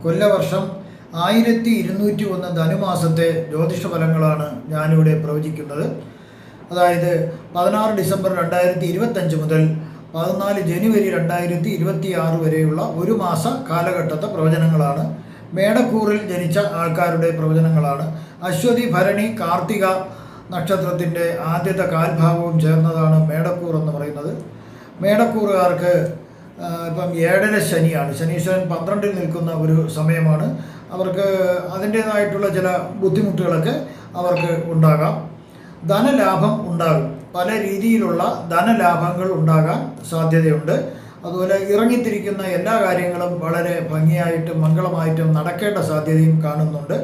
കൊല്ലവർഷം 1201 ധനുമാസത്തെ ജ്യോതിഷ ഫലങ്ങളാണ് ഞാനിവിടെ പ്രവചിക്കുന്നത്. അതായത് 16 ഡിസംബർ 2025 മുതൽ 14 ജനുവരി 2026 വരെയുള്ള ഒരു മാസ കാലഘട്ടത്തെ പ്രവചനങ്ങളാണ്. മേടക്കൂറിൽ ജനിച്ച ആൾക്കാരുടെ പ്രവചനങ്ങളാണ്. അശ്വതി, ഭരണി, കാർത്തിക നക്ഷത്രത്തിൻ്റെ ആദ്യത്തെ കാൽഭാഗവും ചേർന്നതാണ് മേടക്കൂർ എന്ന് പറയുന്നത്. മേടക്കൂറുകാർക്ക് ഇപ്പം 7ര ശനിയാണ്. ശനീശ്വരൻ 12ൽ നിൽക്കുന്ന ഒരു സമയമാണ്. അവർക്ക് അതിൻ്റേതായിട്ടുള്ള ചില ബുദ്ധിമുട്ടുകളൊക്കെ അവർക്ക് ഉണ്ടാകാം. ധനലാഭം ഉണ്ടാകും. പല രീതിയിലുള്ള ധനലാഭങ്ങൾ ഉണ്ടാകാൻ സാധ്യതയുണ്ട്. അതുപോലെ ഇറങ്ങിത്തിരിക്കുന്ന എല്ലാ കാര്യങ്ങളും വളരെ ഭംഗിയായിട്ടും മംഗളമായിട്ടും നടക്കേണ്ട സാധ്യതയും കാണുന്നുണ്ട്.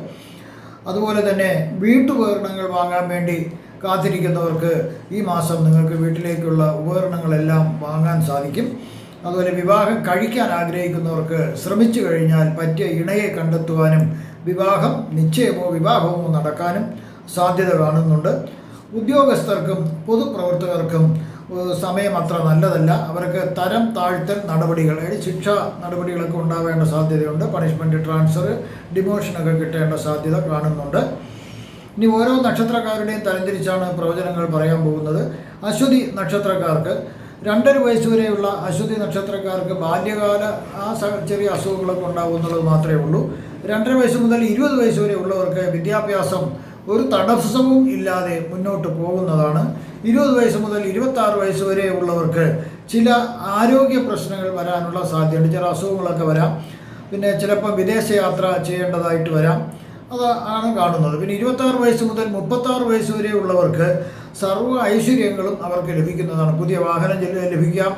അതുപോലെ തന്നെ വീട്ടുപകരണങ്ങൾ വാങ്ങാൻ വേണ്ടി കാത്തിരിക്കുന്നവർക്ക് ഈ മാസം നിങ്ങൾക്ക് വീട്ടിലേക്കുള്ള ഉപകരണങ്ങളെല്ലാം വാങ്ങാൻ സാധിക്കും. അതുപോലെ വിവാഹം കഴിക്കാൻ ആഗ്രഹിക്കുന്നവർക്ക് ശ്രമിച്ചു കഴിഞ്ഞാൽ പറ്റിയ ഇണയെ കണ്ടെത്തുവാനും വിവാഹം നിശ്ചയമോ വിവാഹമോ നടക്കാനും സാധ്യത കാണുന്നുണ്ട്. ഉദ്യോഗസ്ഥർക്കും പൊതുപ്രവർത്തകർക്കും സമയം അത്ര നല്ലതല്ല. അവർക്ക് തരം താഴ്ത്തൽ നടപടികൾ, ശിക്ഷാ നടപടികളൊക്കെ ഉണ്ടാവേണ്ട സാധ്യതയുണ്ട്. പണിഷ്മെൻറ്റ്, ട്രാൻസ്ഫർ, ഡിമോഷനൊക്കെ കിട്ടേണ്ട സാധ്യത കാണുന്നുണ്ട്. ഇനി ഓരോ നക്ഷത്രക്കാരുടെയും തരംതിരിച്ചാണ് പ്രവചനങ്ങൾ പറയാൻ പോകുന്നത്. അശ്വതി നക്ഷത്രക്കാർക്ക് 2.5 വയസ്സ് വരെയുള്ള അശ്വതി നക്ഷത്രക്കാർക്ക് ബാല്യകാല ചെറിയ അസുഖങ്ങളൊക്കെ ഉണ്ടാകുമെന്നുള്ളത് മാത്രമേ ഉള്ളൂ. 2.5 വയസ്സ് മുതൽ 20 വയസ്സ് വരെ ഉള്ളവർക്ക് വിദ്യാഭ്യാസം ഒരു തടസ്സവും ഇല്ലാതെ മുന്നോട്ട് പോകുന്നതാണ്. 20 വയസ്സ് മുതൽ 26 വയസ്സ് വരെ ഉള്ളവർക്ക് ചില ആരോഗ്യ പ്രശ്നങ്ങൾ വരാനുള്ള സാധ്യതയുണ്ട്. ചില അസുഖങ്ങളൊക്കെ വരാം. പിന്നെ ചിലപ്പം വിദേശയാത്ര ചെയ്യേണ്ടതായിട്ട് വരാം. അതാണ് കാണുന്നത്. പിന്നെ 26 വയസ്സ് മുതൽ 36 വയസ്സ് വരെ ഉള്ളവർക്ക് സർവ്വ ഐശ്വര്യങ്ങളും അവർക്ക് ലഭിക്കുന്നതാണ്. പുതിയ വാഹനം ലഭിക്കാം,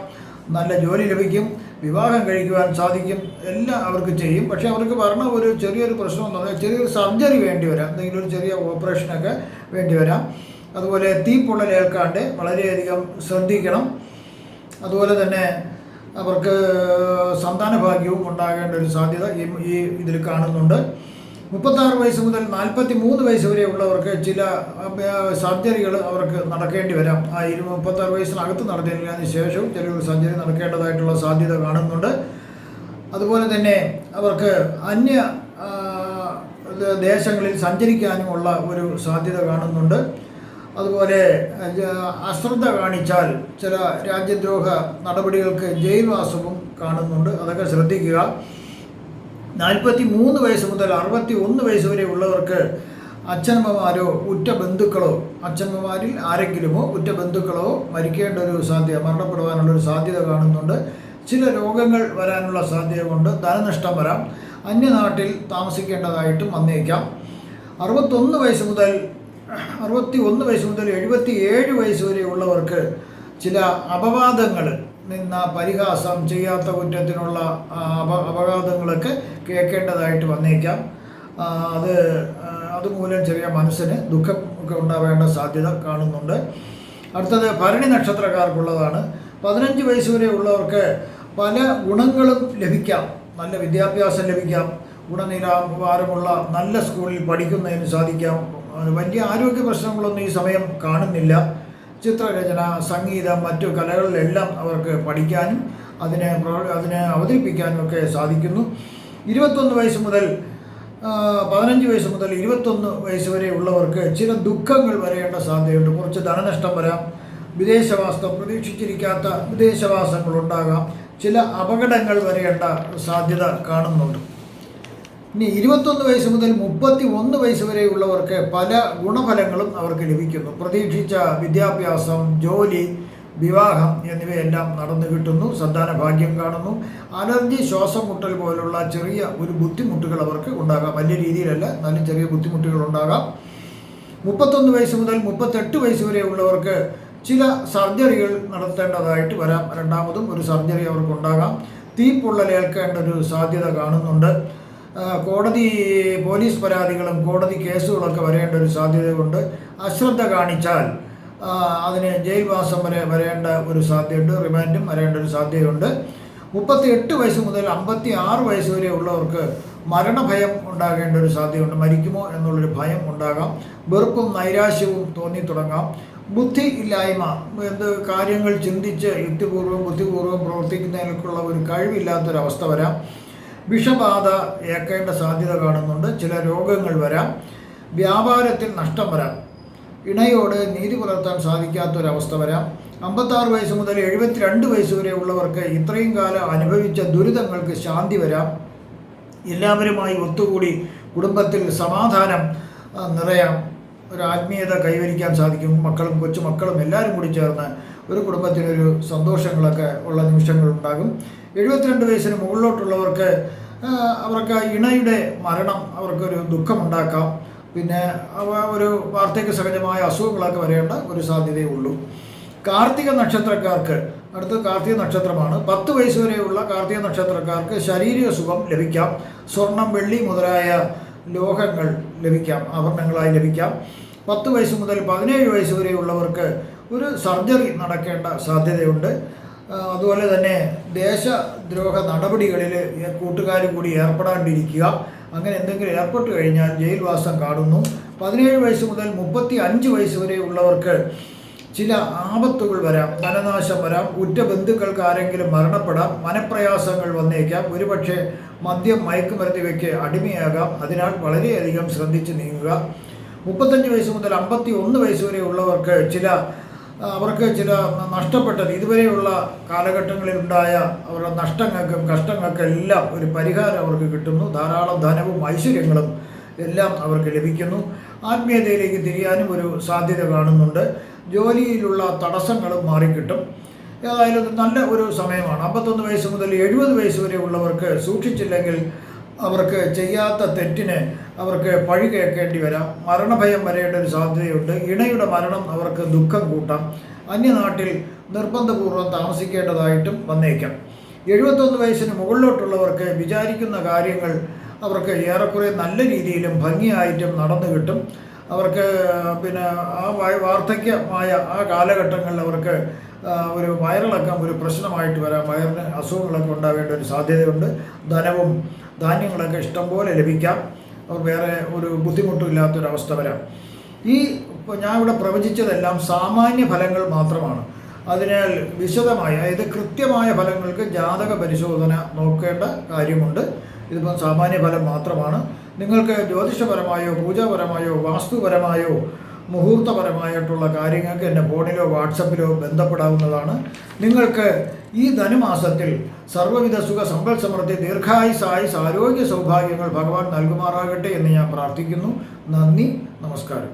നല്ല ജോലി ലഭിക്കും, വിവാഹം കഴിക്കുവാൻ സാധിക്കും, എല്ലാം അവർക്ക് ചെയ്യും. പക്ഷേ അവർക്ക് പറഞ്ഞ ഒരു ചെറിയൊരു പ്രശ്നം എന്ന് പറഞ്ഞാൽ ചെറിയൊരു സർജറി വേണ്ടി വരാം, എന്തെങ്കിലും ഒരു ചെറിയ ഓപ്പറേഷനൊക്കെ വേണ്ടി വരാം. അതുപോലെ തീപ്പൊള്ളലേൽക്കാണ്ട് വളരെയധികം ശ്രദ്ധിക്കണം. അതുപോലെ തന്നെ അവർക്ക് സന്താന ഭാഗ്യവും ഉണ്ടാകേണ്ട ഒരു സാധ്യത ഈ ഇതിൽ കാണുന്നുണ്ട്. 36 വയസ്സ് മുതൽ 43 വയസ്സ് വരെ ഉള്ളവർക്ക് ചില സർജറികൾ അവർക്ക് നടക്കേണ്ടി വരാം. 36 വയസ്സിനകത്ത് നടന്നില്ല, അതിന് ശേഷവും ചെറിയൊരു സർജറി നടക്കേണ്ടതായിട്ടുള്ള സാധ്യത കാണുന്നുണ്ട്. അതുപോലെ തന്നെ അവർക്ക് അന്യ ദേശങ്ങളിൽ സഞ്ചരിക്കാനുമുള്ള ഒരു സാധ്യത കാണുന്നുണ്ട്. അതുപോലെ അശ്രദ്ധ കാണിച്ചാൽ ചില രാജ്യദ്രോഹ നടപടികൾക്ക് ജയിൽവാസവും കാണുന്നുണ്ട്. അതൊക്കെ ശ്രദ്ധിക്കുക. 43 വയസ്സ് മുതൽ 61 വയസ്സ് വരെ ഉള്ളവർക്ക് അച്ഛനമ്മമാരോ ഉറ്റ ബന്ധുക്കളോ, അച്ഛനമ്മമാരിൽ ആരെങ്കിലുമോ ഉറ്റ ബന്ധുക്കളോ മരിക്കേണ്ട ഒരു സാധ്യത, മരണപ്പെടുവാനുള്ളൊരു സാധ്യത കാണുന്നുണ്ട്. ചില രോഗങ്ങൾ വരാനുള്ള സാധ്യതയുണ്ട്. ധനനഷ്ടം വരാം. അന്യനാട്ടിൽ താമസിക്കേണ്ടതായിട്ടും വന്നേക്കാം. 61 വയസ്സ് മുതൽ 77 വയസ്സ് വരെ ഉള്ളവർക്ക് ചില അപവാദങ്ങൾ, പരിഹാസം, ചെയ്യാത്ത കുറ്റത്തിനുള്ള അപവാദങ്ങളൊക്കെ കേൾക്കേണ്ടതായിട്ട് വന്നേക്കാം. അതുമൂലം ചെറിയ മനസ്സിന് ദുഃഖം ഒക്കെ ഉണ്ടാവേണ്ട സാധ്യത കാണുന്നുണ്ട്. അടുത്തത് ഭരണി നക്ഷത്രക്കാർക്കുള്ളതാണ്. 15 വയസ്സ് വരെ ഉള്ളവർക്ക് പല ഗുണങ്ങളും ലഭിക്കാം. നല്ല വിദ്യാഭ്യാസം ലഭിക്കാം. ഗുണനിലവാരമുള്ള നല്ല സ്കൂളിൽ പഠിക്കുന്നതിന് സാധിക്കാം. വലിയ ആരോഗ്യ പ്രശ്നങ്ങളൊന്നും ഈ സമയം കാണുന്നില്ല. ചിത്രരചന, സംഗീതം, മറ്റു കലകളിലെല്ലാം അവർക്ക് പഠിക്കാനും അതിനെ അവതരിപ്പിക്കാനും ഒക്കെ സാധിക്കുന്നു. 21 വയസ്സ് മുതൽ 15 വയസ്സ് മുതൽ 21 വയസ്സ് വരെ ഉള്ളവർക്ക് ചില ദുഃഖങ്ങൾ വരേണ്ട സാധ്യതയുണ്ട്. കുറച്ച് ധനനഷ്ടം വരാം. വിദേശവാസം, പ്രതീക്ഷിച്ചിരിക്കാത്ത വിദേശവാസങ്ങളുണ്ടാകാം. ചില അപകടങ്ങൾ വരേണ്ട സാധ്യത കാണുന്നുണ്ട്. ഇനി 21 വയസ്സ് മുതൽ 31 വയസ്സ് വരെയുള്ളവർക്ക് പല ഗുണഫലങ്ങളും അവർക്ക് ലഭിക്കുന്നു. പ്രതീക്ഷിച്ച വിദ്യാഭ്യാസം, ജോലി, വിവാഹം എന്നിവയെല്ലാം നടന്നു കിട്ടുന്നു. സന്താന ഭാഗ്യം കാണുന്നു. അലർജി, ശ്വാസം മുട്ടൽ പോലുള്ള ചെറിയ ഒരു ബുദ്ധിമുട്ടുകൾ അവർക്ക് ഉണ്ടാകാം. വലിയ രീതിയിലല്ല, എന്നാലും ചെറിയ ബുദ്ധിമുട്ടുകൾ ഉണ്ടാകാം. 31 വയസ്സ് മുതൽ 38 വയസ്സ് വരെ ഉള്ളവർക്ക് ചില സർജറികൾ നടത്തേണ്ടതായിട്ട് വരാം. രണ്ടാമതും ഒരു സർജറി അവർക്കുണ്ടാകാം. തീപ്പൊള്ളലേൽക്കേണ്ട ഒരു സാധ്യത കാണുന്നുണ്ട്. കോടതി പോലീസ് പരാതികളും കോടതി കേസുകളൊക്കെ വരേണ്ട ഒരു സാധ്യതയുണ്ട്. അശ്രദ്ധ കാണിച്ചാൽ അതിന് ജയിൽവാസം വരെ വരേണ്ട ഒരു സാധ്യതയുണ്ട്. റിമാൻഡും വരേണ്ട ഒരു സാധ്യതയുണ്ട്. 38 വയസ്സ് മുതൽ 56 വയസ്സ് വരെ ഉള്ളവർക്ക് മരണഭയം ഉണ്ടാകേണ്ട ഒരു സാധ്യതയുണ്ട്. മരിക്കുമോ എന്നുള്ളൊരു ഭയം ഉണ്ടാകാം. വെറുപ്പും നൈരാശ്യവും തോന്നി തുടങ്ങാം. ബുദ്ധി ഇല്ലായ്മ, കാര്യങ്ങൾ ചിന്തിച്ച് ബുദ്ധിപൂർവ്വം പ്രവർത്തിക്കുന്നതിനൊക്കെയുള്ള ഒരു കഴിവില്ലാത്തൊരവസ്ഥ വരാം. വിഷബാധ ഏൽക്കേണ്ട സാധ്യത കാണുന്നുണ്ട്. ചില രോഗങ്ങൾ വരാം. വ്യാപാരത്തിൽ നഷ്ടം വരാം. ഇണയോട് നീതി പുലർത്താൻ സാധിക്കാത്തൊരവസ്ഥ വരാം. 56 വയസ്സ് മുതൽ 72 വയസ്സ് വരെ ഉള്ളവർക്ക് ഇത്രയും കാലം അനുഭവിച്ച ദുരിതങ്ങൾക്ക് ശാന്തി വരാം. എല്ലാവരുമായി ഒത്തുകൂടി കുടുംബത്തിൽ സമാധാനം നിറയാം. ഒരു ആത്മീയത കൈവരിക്കാൻ സാധിക്കും. മക്കളും കൊച്ചുമക്കളും എല്ലാവരും കൂടി ചേർന്ന് ഒരു കുടുംബത്തിനൊരു സന്തോഷങ്ങളൊക്കെ ഉള്ള നിമിഷങ്ങളുണ്ടാകും. 72 വയസ്സിന് മുകളിലോട്ടുള്ളവർക്ക് അവർക്ക് ഇണയുടെ മരണം അവർക്കൊരു ദുഃഖമുണ്ടാക്കാം. പിന്നെ ഒരു വാർദ്ധക്യ സഹജമായ അസുഖങ്ങളൊക്കെ വരേണ്ട ഒരു സാധ്യതയേ ഉള്ളൂ. കാർത്തിക നക്ഷത്രക്കാർക്ക്, അടുത്ത കാർത്തിക നക്ഷത്രമാണ്, 10 വയസ്സ് വരെയുള്ള കാർത്തിക നക്ഷത്രക്കാർക്ക് ശാരീരിക സുഖം ലഭിക്കാം. സ്വർണം, വെള്ളി മുതലായ ലോഹങ്ങൾ ലഭിക്കാം, ആഭരണങ്ങളായി ലഭിക്കാം. 10 വയസ്സ് മുതൽ 17 വയസ്സ് വരെയുള്ളവർക്ക് ഒരു സർജറി നടക്കേണ്ട സാധ്യതയുണ്ട്. അതുപോലെ തന്നെ ദേശദ്രോഹ നടപടികളിൽ കൂട്ടുകാർ കൂടി ഏർപ്പെടാണ്ടിരിക്കുക. അങ്ങനെ എന്തെങ്കിലും ഏർപ്പെട്ട് കഴിഞ്ഞാൽ ജയിൽവാസം കാണുന്നു. 17 വയസ്സ് മുതൽ 35 വയസ്സ് വരെയുള്ളവർക്ക് ചില ആപത്തുകൾ വരാം, ധനനാശം വരാം, ഉറ്റ ബന്ധുക്കൾക്ക് ആരെങ്കിലും മരണപ്പെടാം, മനപ്രയാസങ്ങൾ വന്നേക്കാം, ഒരുപക്ഷെ മദ്യം, മയക്കുമരുന്നിവയ്ക്ക് അടിമയാകാം. അതിനാൽ വളരെയധികം ശ്രദ്ധിച്ച് നീങ്ങുക. 35 വയസ്സ് മുതൽ 51 വയസ്സ് വരെ ഉള്ളവർക്ക് അവർക്ക് ചില നഷ്ടപ്പെട്ടത് ഇതുവരെയുള്ള കാലഘട്ടങ്ങളിൽ ഉണ്ടായ അവരുടെ നഷ്ടങ്ങൾക്കും കഷ്ടങ്ങൾക്കും എല്ലാം ഒരു പരിഹാരം അവർക്ക് കിട്ടുന്നു. ധാരാളം ധനവും ഐശ്വര്യങ്ങളും എല്ലാം അവർക്ക് ലഭിക്കുന്നു. ആത്മീയതയിലേക്ക് തിരിയാനും ഒരു സാധ്യത കാണുന്നുണ്ട്. ജോലിയിലുള്ള തടസ്സങ്ങളും മാറിക്കിട്ടും. ഏതായാലും നല്ല ഒരു സമയമാണ്. 51 വയസ്സ് മുതൽ 70 വയസ്സ് വരെ ഉള്ളവർക്ക് സൂക്ഷിച്ചില്ലെങ്കിൽ അവർക്ക് ചെയ്യാത്ത തെറ്റിന് അവർക്ക് പഴി കേൾക്കേണ്ടി വരാം. മരണഭയം വരേണ്ട ഒരു സാധ്യതയുണ്ട്. ഇണയുടെ മരണം അവർക്ക് ദുഃഖം കൂട്ടാം. അന്യനാട്ടിൽ നിർബന്ധപൂർവ്വം താമസിക്കേണ്ടതായിട്ടും വന്നേക്കാം. 71 വയസ്സിന് മുകളിലോട്ടുള്ളവർക്ക് വിചാരിക്കുന്ന കാര്യങ്ങൾ അവർക്ക് ഏറെക്കുറെ നല്ല രീതിയിലും ഭംഗിയായിട്ടും നടന്നു കിട്ടും. അവർക്ക് പിന്നെ ആ വാർദ്ധക്യമായ ആ കാലഘട്ടങ്ങളിൽ അവർക്ക് ഒരു വയറിളക്കം ഒരു പ്രശ്നമായിട്ട് വരാം. വയറിന് അസുഖങ്ങളൊക്കെ ഉണ്ടാവേണ്ട ഒരു സാധ്യതയുണ്ട്. ധനവും ധാന്യങ്ങളൊക്കെ ഇഷ്ടംപോലെ ലഭിക്കാം. അവർ വേറെ ഒരു ബുദ്ധിമുട്ടും ഇല്ലാത്തൊരവസ്ഥ വരാം. ഞാൻ ഇവിടെ പ്രവചിച്ചതെല്ലാം സാമാന്യ ഫലങ്ങൾ മാത്രമാണ്. അതിനാൽ വിശദമായ, അതായത് കൃത്യമായ ഫലങ്ങൾക്ക് ജാതക പരിശോധന നോക്കേണ്ട കാര്യമുണ്ട്. ഇതിപ്പം സാമാന്യ ഫലം മാത്രമാണ്. നിങ്ങൾക്ക് ജ്യോതിഷപരമായോ പൂജാപരമായോ വാസ്തുപരമായോ മുഹൂർത്തപരമായിട്ടുള്ള കാര്യങ്ങൾക്ക് എൻ്റെ ഫോണിലോ വാട്സപ്പിലോ ബന്ധപ്പെടാവുന്നതാണ്. നിങ്ങൾക്ക് ഈ ധനുമാസത്തിൽ സർവ്വവിധ സുഖ സമ്പൽ സമൃദ്ധി, ദീർഘായുസ്, ആരോഗ്യ സൗഭാഗ്യങ്ങൾ ഭഗവാൻ നൽകുമാറാകട്ടെ എന്ന് ഞാൻ പ്രാർത്ഥിക്കുന്നു. നന്ദി, നമസ്കാരം.